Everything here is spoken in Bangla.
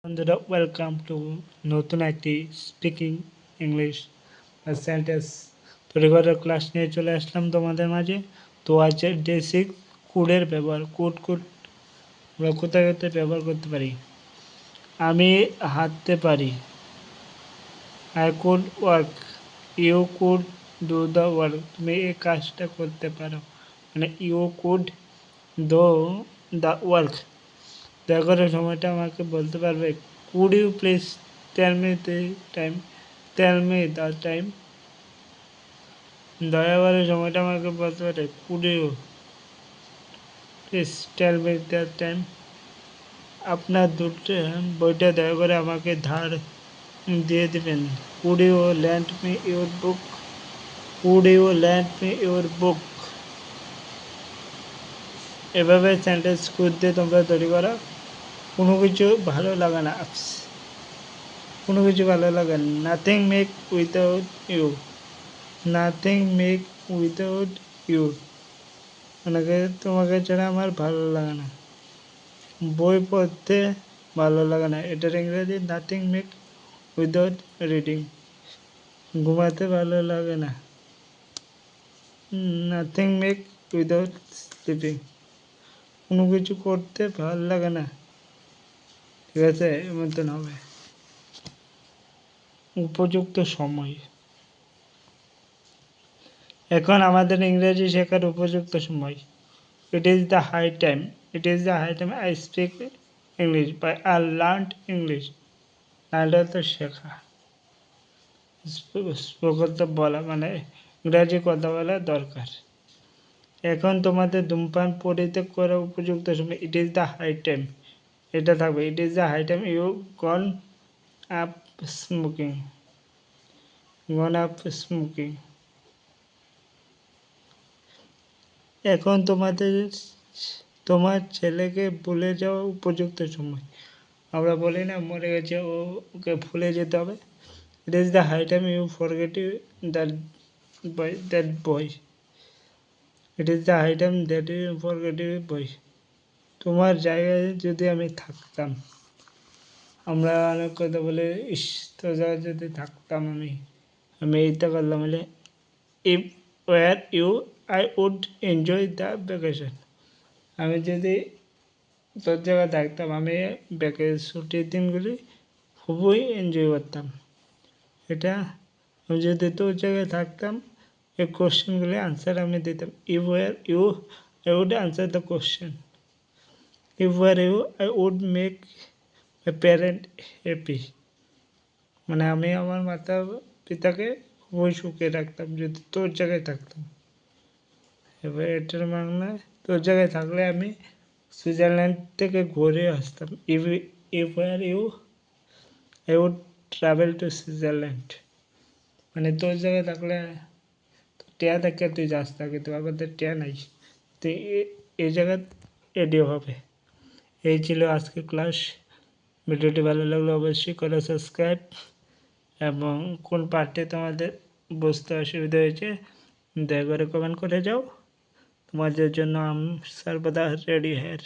বন্ধুরা ওয়েলকাম টু নতুন একটি স্পিকিং ইংলিশ সেন্টেন্স তৈরি করার ক্লাস নিয়ে চলে আসলাম তোমাদের মাঝে। তো আছে ডে 6 কুডের ব্যবহার। কুড আমরা কোথায় কোথায় ব্যবহার করতে পারি। আমি হাঁটতে পারি, I could work, you could do the work, তুমি এই কাজটা করতে পারো, মানে you could do the work. দয়া করে সময়টা আমাকে বলতে পারবে? Could you please tell me the time, tell me the time. দয়া করে সময়টা আমাকে বলতে পারে? Could you please tell me the time. আপনার দুটো বইটা দয়া করে আমাকে ধার দিয়ে দেবেন। Could you lend me your book, could you lend me your বুক। এভাবে সেন্টেন্স খুঁজতে তোমরা তৈরি করো। কোনো কিছু ভালো লাগে না, কোনো কিছু ভালো লাগে না। Nothing make without you, nothing make without you, মানে তোমাকে ছাড়া আমার ভালো লাগে না। বই পড়তে ভালো লাগে না, এটার ইংরেজি নাথিং মেক উইদাউট রিডিং। ঘুমাতে ভালো লাগে না, নাথিং মেক উইদাউট স্লিপিং। কোনো কিছু করতে ভালো লাগে না, ঠিক আছে, এমন হবে। উপযুক্ত সময়। এখন আমাদের ইংরেজি শেখার উপযুক্ত সময়। It is the high time, it is the high time I speak English by I learned English. নাহলে তো শেখা, স্পোকন বলা, মানে ইংরাজি কথা বলা দরকার। এখন তোমাদের ধূমপান পরিত্যাগ করার উপযুক্ত সময়। It is the high time, এটা থাকবে, it is the high time you gone up smoking, gone up smoking. এখন তোমার ছেলেকে ভুলে যাওয়া উপযুক্ত সময়। আমরা বলি না মরে গেছে, ওকে ভুলে যেতে হবে। It is the high time you forget that boy, it is the high time that you forget boy. তোমার জায়গায় যদি আমি থাকতাম, আমরা অনেক কথা বলে, ইস তোর জায়গায় যদি থাকতাম আমি এইটা করলাম, বলে if were you I would enjoy the vacation. আমি যদি তোর জায়গায় থাকতাম, আমি ছুটির দিনগুলি খুবই এনজয় করতাম। এটা আমি যদি তোর জায়গায় থাকতাম, এই কোশ্চেনগুলি আনসার আমি দিতাম। If were you I would answer the question. If were you I would make a parent happy, মানে আমি আমার মাতা পিতাকে খুবই সুখে রাখতাম যদি তোর জায়গায় থাকতাম। এবার এটার বাংলা, তোর জায়গায় থাকলে আমি সুইজারল্যান্ড থেকে ঘুরে আসতাম। If were you I would travel to Switzerland, মানে তোর জায়গায় থাকলে টেয়া থাকে তুই যাস থাকে, তো আবার টেয়া নাই, তো এই জায়গায় এডিও হবে। এই ছিল আজকের ক্লাস। ভিডিওটি ভালো লাগলে অবশ্যই করে সাবস্ক্রাইব, এবং কোন পার্টে তোমাদের বুঝতে অসুবিধা হয়েছে দয়া করে কমেন্ট করে যাও। তোমাদের জন্য আমি সর্বদা রেডি হ্যার।